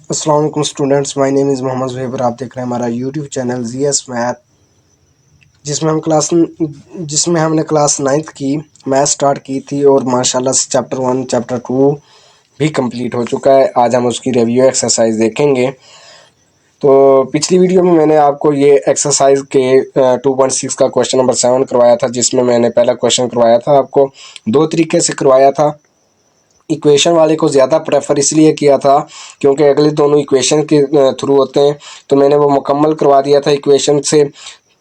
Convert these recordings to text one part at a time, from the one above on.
अस्सलाम वालेकुम students, my name is Mohammad Zuhaib. आप देख रहे हैं हमारा यूट्यूब चैनल जीएस मैथ, जिसमें हमने क्लास 9th की मैथ स्टार्ट की थी और माशाल्लाह से चैप्टर 1 चैप्टर 2 भी कंप्लीट हो चुका है। आज हम उसकी रिव्यू एक्सरसाइज देखेंगे। तो पिछली वीडियो में मैंने आपको ये एक्सरसाइज के 2.6 का क्वेश्चन नंबर 7 करवाया था, जिसमें मैंने पहला क्वेश्चन करवाया था आपको दो तरीके से करवाया था। इक्वेशन वाले को ज़्यादा प्रेफर इसलिए किया था क्योंकि अगले दोनों इक्वेशन के थ्रू होते हैं, तो मैंने वो मुकम्मल करवा दिया था इक्वेशन से।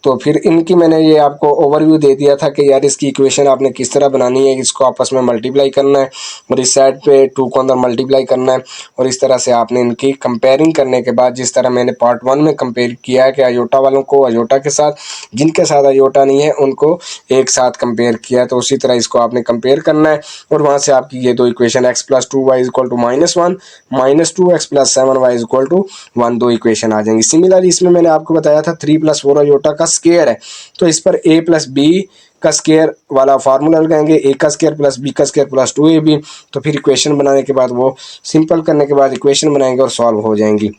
तो फिर इनकी मैंने ये आपको ओवरव्यू दे दिया था कि यार इसकी इक्वेशन आपने किस तरह बनानी है, इसको आपस में मल्टीप्लाई करना है और इस साइड पे 2 को अंदर मल्टीप्लाई करना है, और इस तरह से आपने इनकी कंपेयरिंग करने के बाद, जिस तरह मैंने पार्ट 1 में कंपेयर किया है कि अयोटा वालों को अयोटा के साथ, जिनके साथ अयोटा नहीं है उनको एक साथ कंपेयर किया है, तो उसी तरह इसको आपने कंपेयर करना है। और वहाँ से आपकी ये दो equation x + 2y = -1 -2x + 7y = 1 दो इक्वेशन आ जाएंगी। सिमिलरली इसमें मैंने आपको बताया था 3 + 4 अयोटा का स्क्वायर है, तो इस पर a + b का स्क्वायर वाला फार्मूला लगाएंगे, a का स्क्वायर + b का स्क्वायर + 2ab। तो फिर इक्वेशन बनाने के बाद वो सिंपल करने के बाद इक्वेशन बनाएंगे और सॉल्व हो जाएंगी।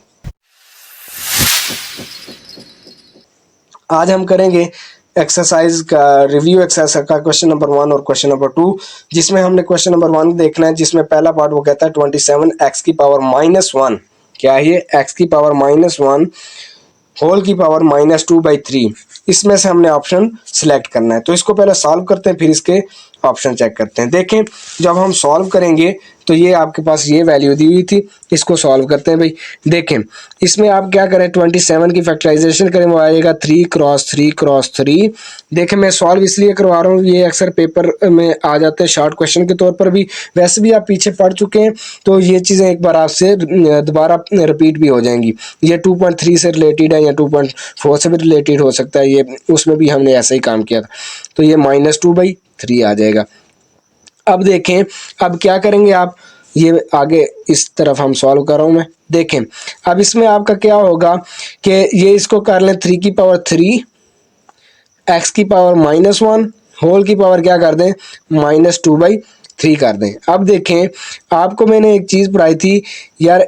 आज हम करेंगे एक्सरसाइज का रिव्यू, एक्सरसाइज का क्वेश्चन नंबर 1 और क्वेश्चन नंबर 2, जिसमें हमने क्वेश्चन नंबर 1 देखना है, जिसमें पहला पार्ट वो कहता है 27x⁻⁻1 क्या है ये, x⁻⁻1 होल की पावर -2/3। इसमें से हमने ऑप्शन सिलेक्ट करना है, तो इसको पहले सॉल्व करते हैं फिर इसके ऑप्शन चेक करते हैं। देखें, जब हम सॉल्व करेंगे तो ये आपके पास ये वैल्यू दी हुई थी, इसको सॉल्व करते हैं भाई। देखें, इसमें आप क्या करें, 27 की फैक्टराइजेशन करें, वो आएगा 3 × 3 × 3। देखें, मैं सॉल्व इसलिए करवा रहा हूँ, ये अक्सर पेपर में आ जाते हैं शॉर्ट क्वेश्चन के तौर पर भी, वैसे भी आप पीछे पढ़ चुके हैं, तो ये चीज़ें एक बार आपसे दोबारा रिपीट भी हो जाएंगी। ये 2.3 से रिलेटेड है या 2.4 से भी रिलेटेड हो सकता है, ये उसमें भी हमने ऐसा ही काम किया था। तो ये -2/3 आ जाएगा। अब देखें, अब क्या करेंगे आप, ये आगे इस तरफ हम सॉल्व कर रहा हूँ मैं। देखें, अब इसमें आपका क्या होगा कि ये इसको कर लें 3 की पावर 3 x⁻⁻1 होल की पावर क्या कर दें -2/3 कर दें। अब देखें, आपको मैंने एक चीज़ पढ़ाई थी यार,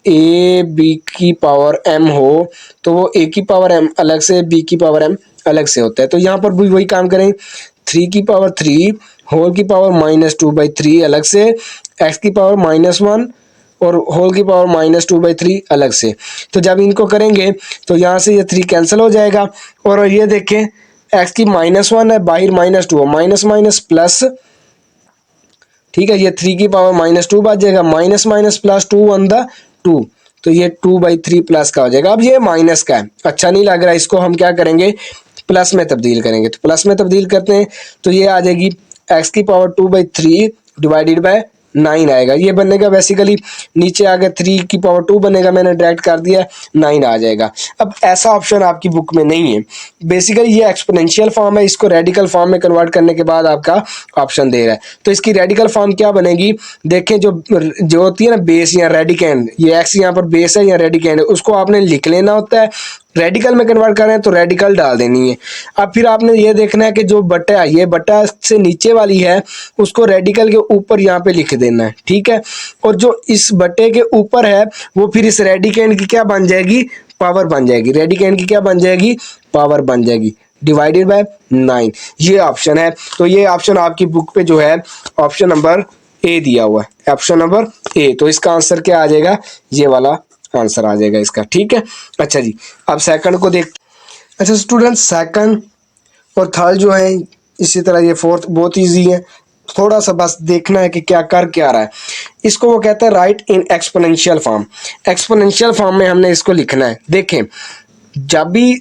a b की पावर m हो तो वो a की पावर m अलग से, b की पावर m अलग से होता है। तो यहाँ पर भी वही काम करें, 3 की पावर 3 होल की पावर -2/3 अलग से, x की पावर -1 और होल की पावर -2/3 अलग से। तो जब इनको करेंगे तो यहाँ से ये 3 कैंसिल हो जाएगा, और ये देखें x की -1 है, बाहर -2 है, माइनस माइनस प्लस, ठीक है, ये 3 की पावर -2 बच जाएगा, minus minus plus 2 on the 2, तो ये 2/3 प्लस का हो जाएगा। अब ये माइनस का है, अच्छा नहीं लग रहा, इसको हम क्या करेंगे, प्लस में तब्दील करेंगे। तो प्लस में तब्दील करते हैं तो ये आ जाएगी x⁻² 2/3 / 9 आएगा। ये बनेगा बेसिकली, नीचे आगे 3 की पावर 2 बनेगा, मैंने डायरेक्ट कर दिया, 9 आ जाएगा। अब ऐसा ऑप्शन आपकी बुक में नहीं है, बेसिकली ये एक्सपोनेंशियल फॉर्म है, इसको रेडिकल फॉर्म में कन्वर्ट करने के बाद आपका ऑप्शन दे रहा है। तो इसकी रेडिकल फॉर्म क्या बनेगी, देखें, जो होती है ना बेस या रेडिकेंड, ये एक्स यहाँ पर बेस है या रेडिकेंड है, उसको आपने लिख लेना होता है। रेडिकल में कन्वर्ट कर रहे हैं तो रेडिकल डाल देनी है। अब फिर आपने ये देखना है कि जो बटा, ये बटा से नीचे वाली है, उसको रेडिकल के ऊपर यहाँ पे लिख देना है, ठीक है। और जो इस बटे के ऊपर है वो फिर इस रेडिकेंड की क्या बन जाएगी, पावर बन जाएगी। रेडिकेंड की क्या बन जाएगी, पावर बन जाएगी, /9। ये ऑप्शन है। तो ये ऑप्शन आपकी बुक पे जो है ऑप्शन नंबर ए दिया हुआ है, ऑप्शन नंबर ए। तो इसका आंसर क्या आ जाएगा, ये वाला आंसर आ जाएगा इसका, ठीक है। अच्छा जी, अब सेकंड को देख, अच्छा स्टूडेंट, सेकंड और थर्ड जो है इसी तरह, ये फोर्थ बहुत इजी है, थोड़ा सा बस देखना है कि क्या कर क्या रहा है। इसको वो कहता है right in exponential form. Exponential form में हमने इसको लिखना है। देखें, जब भी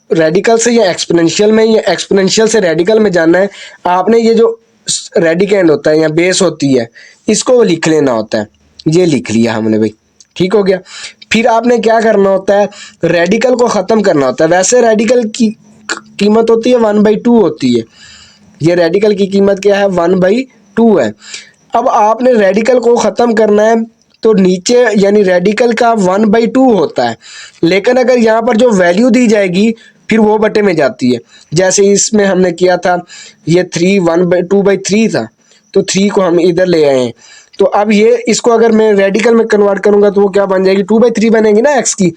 रेडिकल से या एक्सपोनेंशियल में या एक्सपोनेंशियल से रेडिकल में जाना है, आपने ये जो रेडिकेंड होता है या बेस होती है, इसको लिख लेना होता है। ये लिख लिया हमने भाई, ठीक हो गया। फिर आपने क्या करना होता है, रेडिकल को ख़त्म करना होता है। वैसे रेडिकल की कीमत होती है 1/2 होती है, ये रेडिकल की कीमत क्या है, 1/2 है। अब आपने रेडिकल को ख़त्म करना है तो नीचे यानी रेडिकल का 1/2 होता है, लेकिन अगर यहाँ पर जो वैल्यू दी जाएगी फिर वो बटे में जाती है। जैसे इसमें हमने किया था, ये 2/3 था, तो 3 को हम इधर ले आए हैं, तो अब ये इसको अगर मैं रेडिकल में कन्वर्ट करूंगा तो वो क्या बन जाएगी, 2/3 बनेगी ना एक्स की।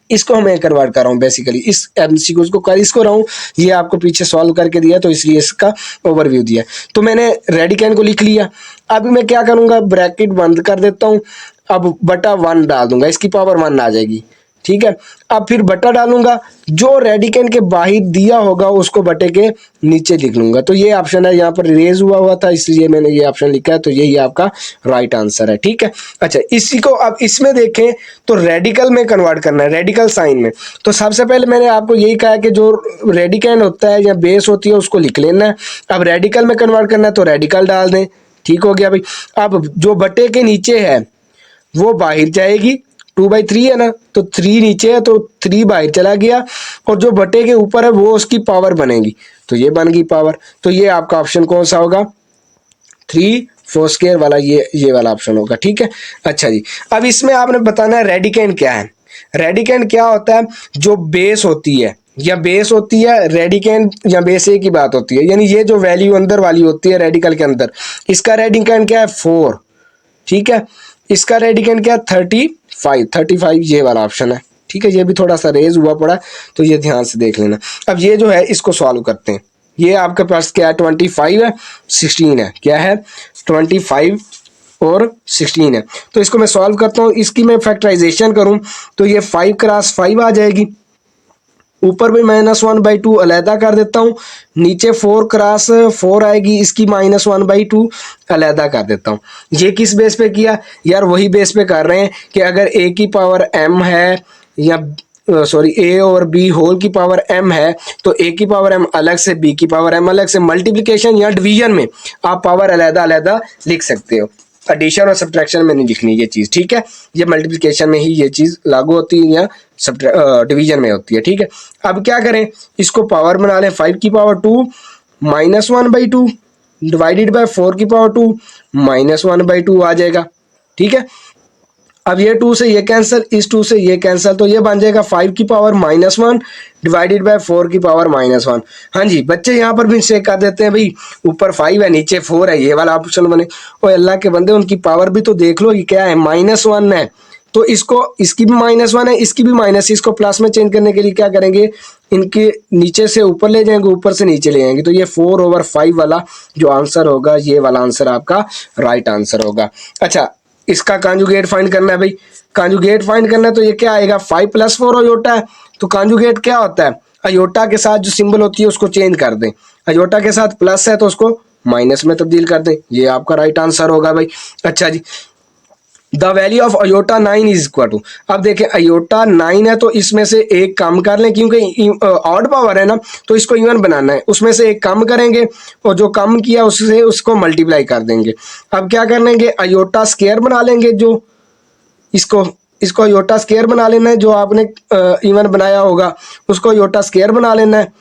इसको मैं कन्वर्ट कर रहा हूँ बेसिकली, इस एमसीक्यू को कर इसको रहा हूँ, ये आपको पीछे सॉल्व करके दिया तो इसलिए इसका ओवरव्यू दिया। तो मैंने रेडिकैन को लिख लिया। अब मैं क्या करूँगा, ब्रैकेट बंद कर देता हूँ, अब बटा 1 डाल दूंगा, इसकी पावर 1 आ जाएगी, ठीक है। अब फिर बटा डालूंगा, जो रेडिकैन के बाहर दिया होगा उसको बटे के नीचे लिख लूंगा। तो ये ऑप्शन है, यहाँ पर रेज हुआ था इसलिए मैंने ये ऑप्शन लिखा है, तो यही आपका राइट आंसर है, ठीक है। अच्छा, इसी को अब इसमें देखें तो रेडिकल में कन्वर्ट करना है, रेडिकल साइन में। तो सबसे पहले मैंने आपको यही कहा कि जो रेडिकैन होता है या बेस होती है उसको लिख लेना है। अब रेडिकल में कन्वर्ट करना है तो रेडिकल डाल दें, ठीक हो गया भाई। अब जो बटे के नीचे है वो बाहर जाएगी, 2/3 है ना, तो 3 नीचे है तो 3 बाहर चला गया, और जो बटे के ऊपर है वो उसकी पावर बनेगी, तो ये बन गई पावर। तो ये आपका ऑप्शन कौन सा होगा, 3/4 वाला, ये वाला ऑप्शन होगा, ठीक है। अच्छा जी, अब इसमें आपने बताना है रेडिकैन क्या है। रेडिकैन क्या होता है, जो बेस होती है या बेस होती है, रेडिकैन या बेस एक ही बात होती है, यानी ये जो वैल्यू अंदर वाली होती है रेडिकल के अंदर, इसका रेडिकैन क्या है 4, ठीक है। इसका रेडिकैन क्या है 35, ये वाला ऑप्शन है, ठीक है। ये भी थोड़ा सा रेज हुआ पड़ा, तो ये ध्यान से देख लेना। अब ये जो है इसको सॉल्व करते हैं। ये आपके पास क्या है 25 है, 16 है, क्या है 25 और 16 है। तो इसको मैं सॉल्व करता हूँ, इसकी मैं फैक्टराइजेशन करूँ तो ये 5 क्रॉस 5 आ जाएगी, ऊपर भी -1/2 अलहदा कर देता हूँ, नीचे 4 क्रॉस 4 आएगी, इसकी -1/2 अलहदा कर देता हूँ। ये किस बेस पे किया यार, वही बेस पे कर रहे हैं कि अगर a की पावर m है या सॉरी a और b होल की पावर m है, तो a की पावर m अलग से, b की पावर m अलग से, मल्टीप्लिकेशन या डिवीजन में आप पावर अलहदा अलहदा लिख सकते हो, एडिशन और सब्ट्रैक्शन में नहीं लिखनी ये चीज़, ठीक है। ये मल्टीप्लिकेशन में ही ये चीज़ लागू होती है या डिवीजन में होती है, ठीक है। अब क्या करें, इसको पावर बना लें, 5 की पावर 2 -1/2 डिवाइडेड बाय 4 की पावर 2 -1/2 आ जाएगा, ठीक है। अब ये 2 से ये कैंसिल, इस 2 से ये कैंसिल, तो ये बन जाएगा 5 की पावर -1 डिवाइडेड बाय 4 की पावर -1। हाँ जी, बच्चे यहाँ पर भी चेक कर देते हैं भाई, ऊपर 5 है नीचे 4 है, ये वाला ऑप्शन बने। और अल्लाह के बंदे उनकी पावर भी तो देख लो, ये क्या है -1 है, तो इसको, इसकी भी -1 है, इसकी भी माइनस, इसको प्लस में चेंज करने के लिए क्या करेंगे, इनके नीचे से ऊपर ले जाएंगे, ऊपर से नीचे ले जाएंगे, तो ये 4/5 वाला जो आंसर होगा, ये वाला आंसर आपका राइट आंसर होगा। अच्छा, इसका कांजुगेट फाइंड करना है भाई, कांजुगेट फाइंड करना है, तो ये क्या आएगा 5 + 4 अयोटा है, तो कांजुगेट क्या होता है, अयोटा के साथ जो सिंबल होती है उसको चेंज कर दें, अयोटा के साथ प्लस है तो उसको माइनस में तब्दील कर दें, ये आपका राइट आंसर होगा भाई। अच्छा जी, the value of iota 9 is equal to, अब देखें अयोटा 9 है तो इसमें से एक कम कर लें, क्योंकि ऑड पावर है ना, तो इसको इवन बनाना है, उसमें से एक कम करेंगे और जो कम किया उससे उसको मल्टीप्लाई कर देंगे। अब क्या कर लेंगे, अयोटा स्क्वायर बना लेंगे, जो इसको अयोटा स्क्वायर बना लेना है, जो आपने इवन बनाया होगा उसको अयोटा स्क्वायर बना लेना है।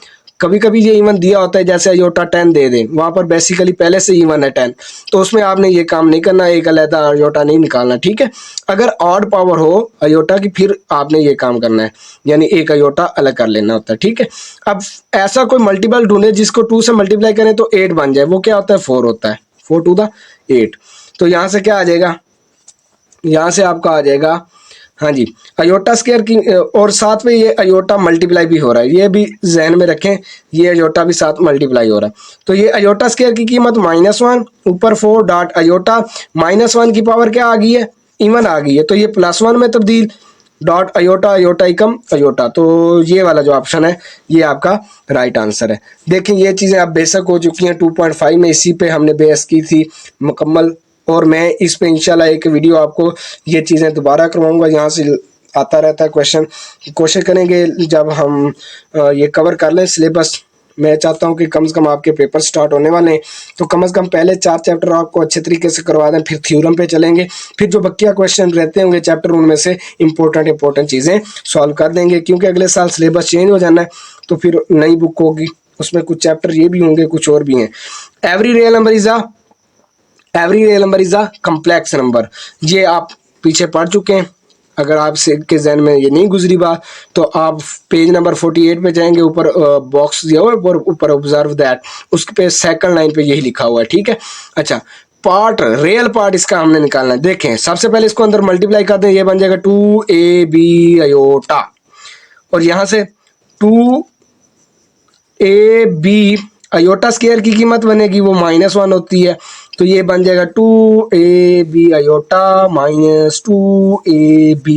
कभी कभी ये इवन दिया होता है, जैसे अयोटा 10 दे दें, वहाँ पर बेसिकली पहले से इवन है 10, तो उसमें आपने ये काम नहीं करना, एक अलहदा अयोटा नहीं निकालना, ठीक है। अगर ऑड पावर हो अयोटा की फिर आपने ये काम करना है, यानी एक अयोटा अलग कर लेना होता है, ठीक है। अब ऐसा कोई मल्टीपल ढूंढे जिसको 2 से मल्टीप्लाई करें तो 8 बन जाए, वो क्या होता है 4 होता है, 4 × 8, तो यहाँ से क्या आ जाएगा, यहाँ से आपका आ जाएगा, हाँ जी, अयोटा स्क्वायर की, और साथ में ये अयोटा मल्टीप्लाई भी हो रहा है, ये भी जहन में रखें, ये अयोटा भी साथ मल्टीप्लाई हो रहा है। तो ये अयोटा स्क्वायर की कीमत -1 ऊपर 4 डॉट अयोटा, -1 की पावर क्या आ गई है, इवन आ गई है, तो ये +1 में तब्दील, डॉट अयोटा, अयोटा एकम अयोटा, तो ये वाला जो ऑप्शन है ये आपका राइट आंसर है। देखें ये चीज़ें अब बेसिक हो चुकी हैं 2.5 में, इसी पे हमने बेस की थी मुकम्मल, और मैं इस पे इंशाल्लाह एक वीडियो आपको ये चीज़ें दोबारा करवाऊंगा, यहाँ से आता रहता है क्वेश्चन, कोशिश करेंगे जब हम ये कवर कर लें सिलेबस। मैं चाहता हूँ कि कम से कम आपके पेपर स्टार्ट होने वाले हैं, तो कम से कम पहले 4 चैप्टर आपको अच्छे तरीके से करवा दें, फिर थ्योरम पे चलेंगे, फिर जो बकिया क्वेश्चन रहते होंगे चैप्टर उनमें से इंपॉर्टेंट चीज़ें सॉल्व कर देंगे, क्योंकि अगले साल सिलेबस चेंज हो जाना है, तो फिर नई बुक होगी, उसमें कुछ चैप्टर ये भी होंगे, कुछ और भी हैं। Every real number is a complex number, ये आप पीछे पढ़ चुके हैं, अगर आप के जहन में ये नहीं गुजरी बात तो आप पेज नंबर 48 पे जाएंगे, ऊपर बॉक्स दिया हुआ है और ऊपर ऑब्जर्व दैट, उसके पे सेकंड लाइन पे यही लिखा हुआ है, ठीक है। अच्छा, पार्ट, रियल पार्ट इसका हमने निकालना है। देखें सबसे पहले इसको अंदर मल्टीप्लाई कर दें, ये बन जाएगा 2ab आयोटा, और यहां से 2ab आयोटा स्क्वायर की कीमत बनेगी वो -1 होती है, तो ये बन जाएगा 2ab आयोटा माइनस 2ab,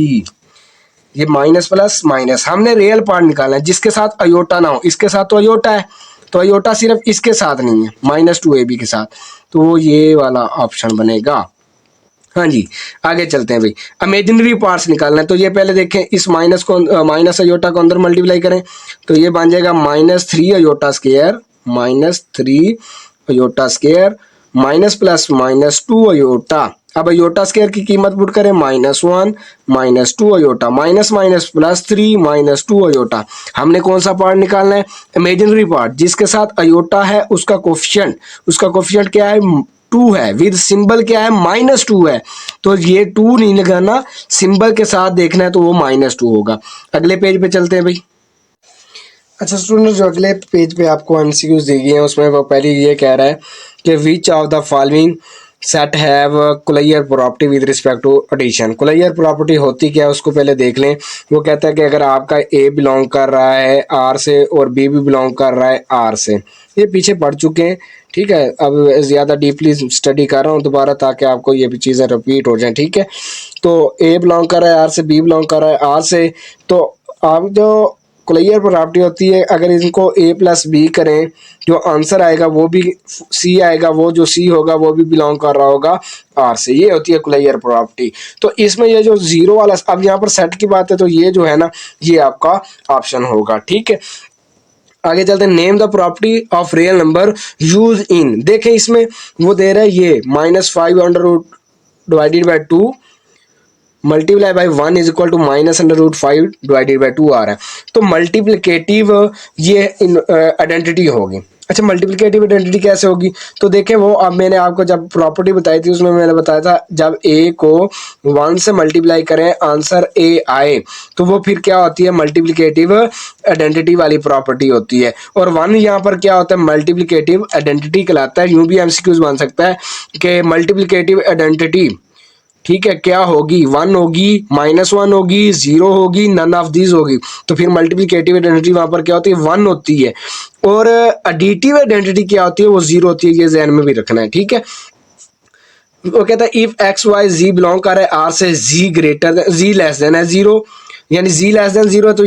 ये माइनस प्लस माइनस। हमने रियल पार्ट निकालना है जिसके साथ अयोटा ना हो, इसके साथ तो अयोटा है, तो अयोटा सिर्फ इसके साथ नहीं है, -2ab के साथ, तो ये वाला ऑप्शन बनेगा। हाँ जी, आगे चलते हैं भाई, इमेजिनरी पार्ट्स निकालना है। तो ये पहले देखें, इस माइनस को, माइनस अयोटा को अंदर मल्टीप्लाई करें तो ये बन जाएगा -3 iota square, -3 iota square minus plus -2 iota. अब अयोटा स्क्वायर की कीमत पुट करें, -1 -2 अयोटा, माइनस माइनस +3 -2 अयोटा। हमने कौन सा पार्ट निकालना है? इमेजिनरी पार्ट, जिसके साथ अयोटा है उसका कोफिशिएंट, उसका कोफिशिएंट क्या है? 2 है, विद सिंबल क्या है? -2 है, तो ये 2 नहीं लगाना, सिंबल के साथ देखना है तो वो -2 होगा। अगले पेज पे चलते हैं भाई। अच्छा स्टूडेंट, जो अगले पेज पे आपको एमसीक्यूज दी गई हैं उसमें वो पहले ये कह रहा है कि which of the following set have closure property with respect to addition. Closure property होती क्या है उसको पहले देख लें। वो कहता है कि अगर आपका ए बिलोंग कर रहा है आर से और बी भी बिलोंग कर रहा है आर से, ये पीछे पढ़ चुके हैं, ठीक है, अब ज़्यादा डीपली स्टडी कर रहा हूँ दोबारा ताकि आपको ये भी चीज़ें रिपीट हो जाएं, ठीक है। तो ए बिलोंग कर रहा है आर से, बी बिलोंग कर रहा है आर से, तो आप जो कुलैयर प्रॉपर्टी होती है अगर इनको a प्लस बी करें, जो आंसर आएगा वो भी सी आएगा, वो जो सी होगा वो भी बिलोंग कर रहा होगा आर से, ये होती है कुलैयर प्रॉपर्टी। तो इसमें ये जो जीरो वाला, अब यहाँ पर सेट की बात है तो ये जो है ना ये आपका ऑप्शन होगा, ठीक है। आगे चलते हैं, name the property of real number use in. देखें इसमें वो दे रहा है ये -5 divided by 2 multiply by 1 is equal to -√5 divided by 2 आ रहा है, तो मल्टीप्लिकेटिव ये आइडेंटिटी होगी। अच्छा, मल्टीप्लिकेटिव आइडेंटिटी कैसे होगी? तो देखें वो अब मैंने आपको जब प्रॉपर्टी बताई थी उसमें मैंने बताया था जब a को 1 से मल्टीप्लाई करें आंसर a आए तो वो फिर क्या होती है? मल्टीप्लिकेटिव आइडेंटिटी वाली प्रॉपर्टी होती है। और 1 यहाँ पर क्या होता है? मल्टीप्लिकेटिव आइडेंटिटी कहलाता है। यूं भी एमसीक्यूज बन सकता है कि मल्टीप्लिकेटिव आइडेंटिटी, ठीक है, क्या होगी? 1 होगी, -1 होगी, 0 होगी, नन ऑफ दीज होगी, तो फिर मल्टीप्लिकेटिव आइडेंटिटी वहां पर क्या होती है? 1 होती है। और एडिटिव आइडेंटिटी क्या होती है? वो 0 होती है, ये ध्यान में भी रखना है, ठीक है। वो कहता है if x y z belong कर रहा है आर से, z greater z less than है 0, यानी जी लेस देन 0 तो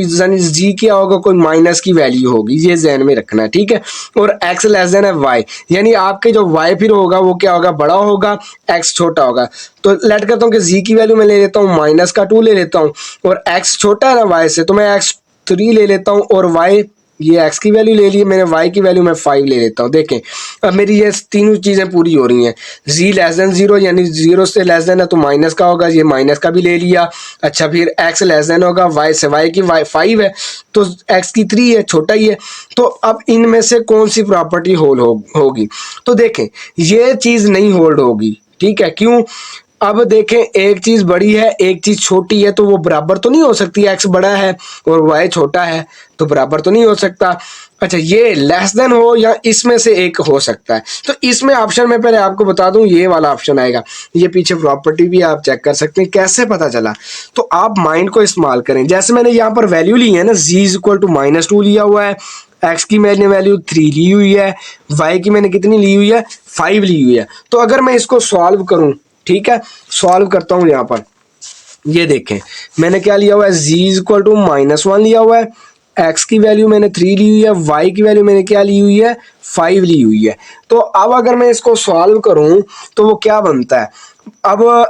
जी क्या होगा? कोई माइनस की वैल्यू होगी, ये ध्यान में रखना है, ठीक है। और एक्स लेस देन है वाई, यानी आपके जो वाई फिर होगा वो क्या होगा? बड़ा होगा, एक्स छोटा होगा। तो लेट करता हूँ कि जी की वैल्यू मैं ले लेता हूँ -2 ले लेता हूँ, और एक्स छोटा है ना वाई से, तो मैं x3 ले लेता हूँ, और वाई, ये x की वैल्यू ले ली मैंने, y की वैल्यू मैं 5 ले लेता हूँ। देखें अब मेरी ये तीनों चीज़ें पूरी हो रही हैं। z लेस देन 0 यानी 0 से लेस देन है तो माइनस का होगा, ये माइनस का भी ले लिया। अच्छा, फिर x लेस देन होगा y से, y की 5 है तो x की 3 है, छोटा ही है। तो अब इनमें से कौन सी प्रॉपर्टी होल्ड होगी? तो देखें ये चीज़ नहीं होल्ड होगी, ठीक है। क्यों? अब देखें एक चीज बड़ी है एक चीज छोटी है तो वो बराबर तो नहीं हो सकती। एक्स बड़ा है और वाई छोटा है तो बराबर तो नहीं हो सकता। अच्छा, ये लेस देन हो या इसमें से एक हो सकता है, तो इसमें ऑप्शन में पहले आपको बता दूं ये वाला ऑप्शन आएगा। ये पीछे प्रॉपर्टी भी आप चेक कर सकते हैं। कैसे पता चला? तो आप माइंड को इस्तेमाल करें। जैसे मैंने यहाँ पर वैल्यू ली है ना, z इक्वल टू -2 लिया हुआ है, एक्स की मैंने वैल्यू 3 ली हुई है, वाई की मैंने कितनी ली हुई है? 5 ली हुई है। तो अगर मैं इसको सॉल्व करूं, ठीक है, सॉल्व करता हूं यहाँ पर, ये देखें मैंने क्या लिया हुआ है? z इक्वल टू -1 लिया हुआ है, x की वैल्यू मैंने 3 ली हुई है, y की वैल्यू मैंने क्या ली हुई है? 5 ली हुई है। तो अब अगर मैं इसको सॉल्व करूं तो वो क्या बनता है? अब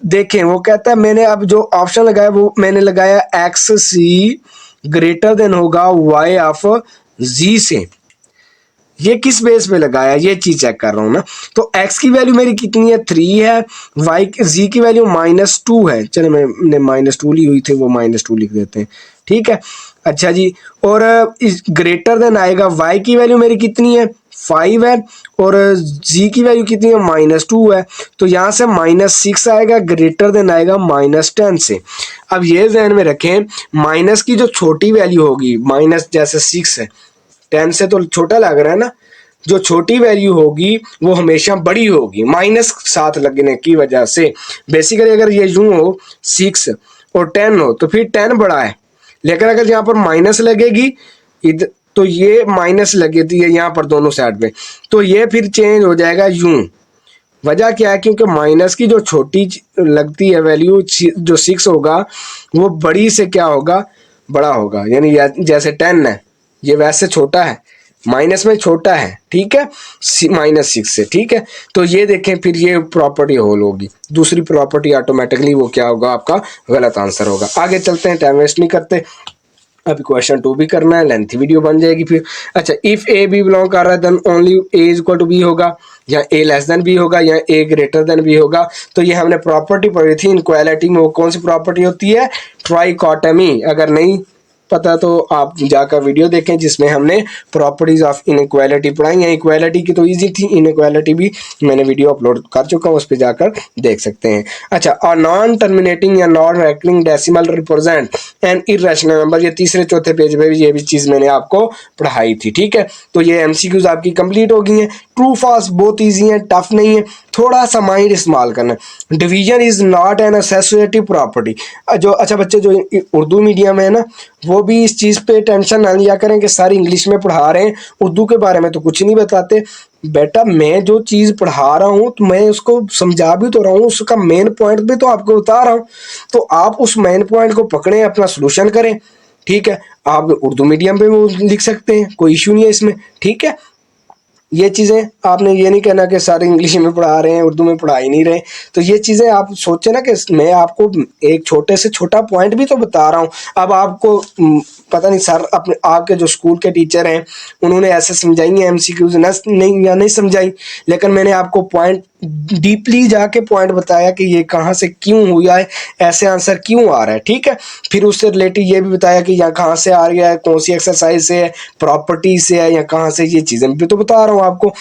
देखें वो कहता है मैंने अब जो ऑप्शन लगाया वो मैंने लगाया एक्स सी ग्रेटर देन होगा y ऑफ z से। ये किस बेस पे लगाया? ये चीज चेक कर रहा हूं ना। तो x की वैल्यू मेरी कितनी है? 3 है, z की वैल्यू -2 है। चलो मैंने -2 ली हुई थी, वो -2 लिख देते हैं, ठीक है। अच्छा जी, और इस ग्रेटर देन आएगा, y की वैल्यू मेरी कितनी है? 5 है, और z की वैल्यू कितनी है? -2 है। तो यहाँ से -6 आएगा, ग्रेटर देन आएगा -10 से। अब ये ध्यान में रखें, माइनस की जो छोटी वैल्यू होगी, माइनस जैसे 6 है, 10 से तो छोटा लग रहा है ना, जो छोटी वैल्यू होगी वो हमेशा बड़ी होगी माइनस साथ लगने की वजह से। बेसिकली अगर ये यूं हो 6 और 10 हो तो फिर 10 बड़ा है, लेकिन अगर यहाँ पर माइनस लगेगी इधर तो ये माइनस लगती है यहाँ पर दोनों साइड पे, तो ये फिर चेंज हो जाएगा यूं। वजह क्या है, क्योंकि माइनस की जो छोटी लगती है वैल्यू जो 6 होगा वो बड़ी से क्या होगा, बड़ा होगा। यानी जैसे 10 है ये वैसे छोटा है, माइनस में छोटा है, ठीक है, -6 से, ठीक है। तो ये देखें फिर ये प्रॉपर्टी होल होगी, दूसरी प्रॉपर्टी ऑटोमेटिकली वो क्या होगा, आपका गलत आंसर होगा। आगे चलते हैं, टाइम वेस्ट नहीं करते, अभी क्वेश्चन 2 भी करना है, लेंथी वीडियो बन जाएगी फिर। अच्छा, इफ ए बी बिलोंग कर रहा है then only a is equal to b होगा, या ए लेस देन बी होगा, या ए ग्रेटर देन बी होगा। तो ये हमने प्रॉपर्टी पढ़ी थी इनक्वालिटी में, वो कौन सी प्रॉपर्टी होती है, ट्राइकोटमी। अगर नहीं पता तो आप जाकर वीडियो देखें जिसमें हमने प्रॉपर्टीज ऑफ इनइक्वालिटी पढ़ाई है। इक्वालिटी की तो इजी थी, इनइक्वालिटी भी मैंने वीडियो अपलोड कर चुका हूँ, उस पर जाकर देख सकते हैं। अच्छा, और नॉन टर्मिनेटिंग या non recurring decimal represent an irrational number, ये तीसरे चौथे पेज पे भी ये भी चीज़ मैंने आपको पढ़ाई थी, ठीक है। तो ये एमसीक्यूज आपकी कंप्लीट हो गई हैं। ट्रू फॉल्स बहुत ईजी है, टफ नहीं है, थोड़ा सा माइंड इस्तेमाल करना है। Division is not an associative property. जो अच्छा बच्चे जो उर्दू मीडियम है ना, वो भी इस चीज़ पे टेंशन ना लिया करें कि सारी इंग्लिश में पढ़ा रहे हैं, उर्दू के बारे में तो कुछ नहीं बताते। बेटा मैं जो चीज़ पढ़ा रहा हूँ तो मैं उसको समझा भी तो रहा हूँ, उसका मेन पॉइंट भी तो आपको बता रहा हूँ, तो आप उस मेन पॉइंट को पकड़ें, अपना सोल्यूशन करें, ठीक है। आप उर्दू मीडियम पे वो लिख सकते हैं, कोई इशू नहीं है इसमें, ठीक है। ये चीज़ें आपने ये नहीं कहना कि सारे इंग्लिश में पढ़ा रहे हैं, उर्दू में पढ़ा ही नहीं रहे। तो ये चीज़ें आप सोचें ना कि मैं आपको एक छोटे से छोटा पॉइंट भी तो बता रहा हूँ। अब आपको पता नहीं सर अपने आपके जो स्कूल के टीचर हैं उन्होंने ऐसे समझाई हैं एमसीक्यूज नहीं या नहीं समझाई, लेकिन मैंने आपको पॉइंट डीपली जाके पॉइंट बताया कि ये कहाँ से क्यों हुआ है, ऐसे आंसर क्यों आ रहा है, ठीक है। फिर उससे रिलेटेड ये भी बताया कि यहाँ कहाँ से आ गया है, कौन सी एक्सरसाइज से है, प्रॉपर्टी से है, या कहाँ से, ये चीज़ें भी तो बता रहा हूँ आपको,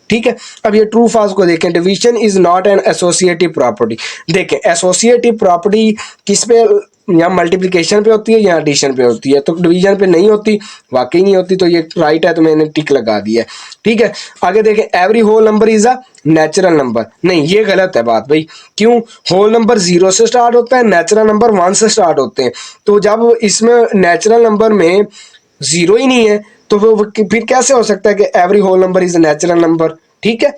ठीक है। अब ये ट्रू फॉल्स को देखें, division is not an associative property. देखें एसोसिएटिव प्रॉपर्टी किस पे, या मल्टीप्लिकेशन पे होती है या एडिशन पे होती है, तो डिवीजन पे नहीं होती, वाकई नहीं होती, तो ये राइट है, तो मैंने टिक लगा दिया है, ठीक है। आगे देखें, every whole number is a natural number, नहीं ये गलत है बात भाई। क्यों, होल नंबर 0 से स्टार्ट होता है, नेचुरल नंबर 1 से स्टार्ट होते हैं। तो जब इसमें नेचुरल नंबर में 0 ही नहीं है तो वो फिर कैसे हो सकता है कि every whole number is natural number, ठीक है।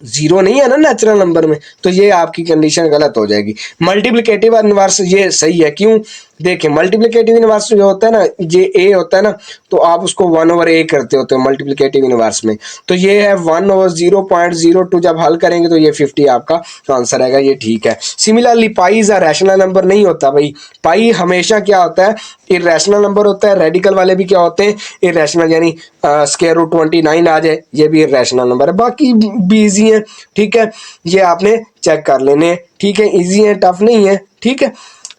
0 नहीं है ना नेचुरल नंबर में, तो ये आपकी कंडीशन गलत हो जाएगी। मल्टीप्लिकेटिव इनवर्स ये सही है, क्यों, देखिए मल्टीप्लिकेटिव इनवर्स जो होता है ना, ये ए होता है ना, तो आप उसको 1/a करते होते हो मल्टीप्लिकेटिव इनवर्स में, तो ये है 1/0.02, जब हल करेंगे तो ये 50 आपका आंसर आएगा, ये ठीक है। Similarly pi is a rational number नहीं होता भाई, पाई हमेशा क्या होता है, इरेशनल नंबर होता है। रेडिकल वाले भी क्या होते हैं, इरेशनल, यानी स्क्वायर रूट 29 आ जाए, ये भी इरेशनल नंबर है। बाकी भी ईजी है, ठीक है, ये आपने चेक कर लेने, ठीक है, ईजी है, टफ नहीं है, ठीक है।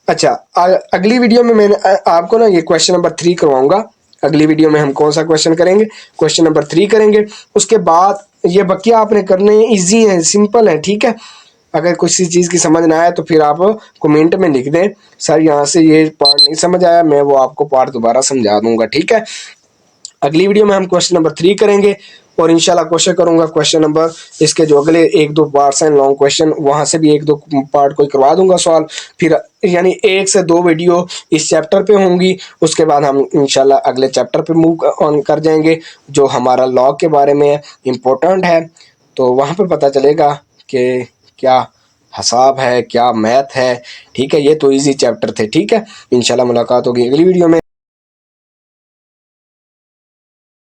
अच्छा, अगली वीडियो में मैंने आपको ना ये क्वेश्चन नंबर 3 करवाऊंगा। अगली वीडियो में हम कौन सा क्वेश्चन करेंगे, क्वेश्चन नंबर 3 करेंगे। उसके बाद ये बकिया आपने करने हैं, ईजी है, सिंपल है, ठीक है। अगर किसी चीज़ की समझ ना आए तो फिर आप कमेंट में लिख दें, सर यहाँ से ये पार्ट नहीं समझ आया, मैं वो आपको पार्ट दोबारा समझा दूंगा, ठीक है। अगली वीडियो में हम क्वेश्चन नंबर 3 करेंगे, और इंशाल्लाह कोशिश करूंगा क्वेश्चन नंबर इसके जो अगले 1-2 पार्ट्स हैं लॉन्ग क्वेश्चन, वहां से भी 1-2 पार्ट कोई करवा दूंगा सवाल। फिर यानी 1 से 2 वीडियो इस चैप्टर पे होंगी, उसके बाद हम इंशाल्लाह अगले चैप्टर पे मूव ऑन कर जाएंगे जो हमारा लॉ के बारे में इम्पोर्टेंट है। तो वहाँ पे पता चलेगा कि क्या हिसाब है, क्या मैथ है, ठीक है। ये तो इजी चैप्टर थे, ठीक है। इंशाल्लाह मुलाकात होगी अगली वीडियो में।